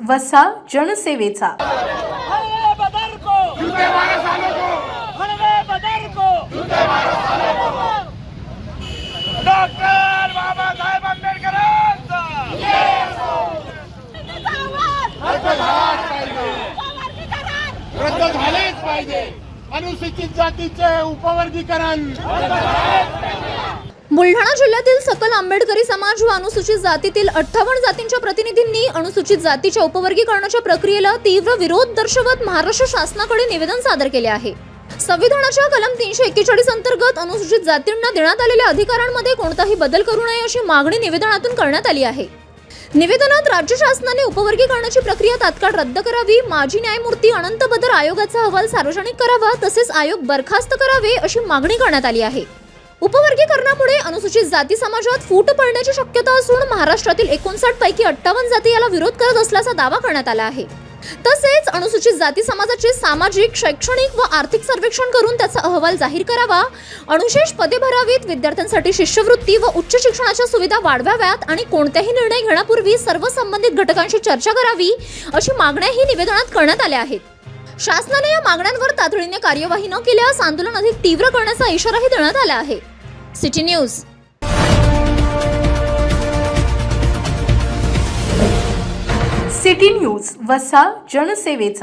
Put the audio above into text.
वसा जनसेवेचा। डॉक्टर बाबासाहेब आंबेडकरांचा रद्द झालेच पाहिजे। अनुसूचित जातीचे उपवर्गीकरण। बुलढाणा जिल्ह्यातील सकल आंबेडकरी समाज व अनुसूचित जातीतील 58 जातींच्या प्रतिनिधींनी अनुसूचित जातीच्या उपवर्गीकरणाच्या प्रक्रियेला तीव्र विरोध दर्शवत महाराष्ट्र शासनाकडे निवेदन सादर केले आहे। संविधानाच्या कलम 341 अंतर्गत अनुसूचित जातींना देण्यात आलेल्या अधिकारांमध्ये कोणताही बदल करू नये अशी मागणी निवेदनातून करण्यात आली आहे। निवेदनात राज्य शासनाने उपवर्गीकरणाची प्रक्रिया तात्काळ रद्द करावी, माजी न्यायमूर्ती अनंत बदर आयोगाचा अहवाल सार्वजनिक करावा, तसेच आयोग बरखास्त करावे अशी मागणी करण्यात आली आहे। उपवर्गीकरणामुळे अनुसूचित जाती समाजात फूट पडण्याची शक्यता असून महाराष्ट्रातील 59 पैकी 58 जाती याला विरोध करत असल्याचा दावा करण्यात आला आहे। तसेच अनुसूचित जाती समाजाचे सामाजिक, शैक्षणिक व आर्थिक सर्वेक्षण करून त्याचा अहवाल जाहीर करावा, अनुशेष पदे भरावीत, विद्यार्थ्यांसाठी शिष्यवृत्ती व उच्च शिक्षणाच्या सुविधा वाढवाव्यात आणि कोणत्याही निर्णय घेण्यापूर्वी सर्व संबंधित घटकांशी चर्चा करावी अशी मागण्याही निवेदनात करण्यात आल्या आहेत। शासनाने या मागण्यांवर तातडीने कार्यवाही न केल्यास आंदोलन अधिक तीव्र करण्याचा इशाराही देण्यात आला आहे। City news. सिटी न्यूज वसा जनसेवेचा।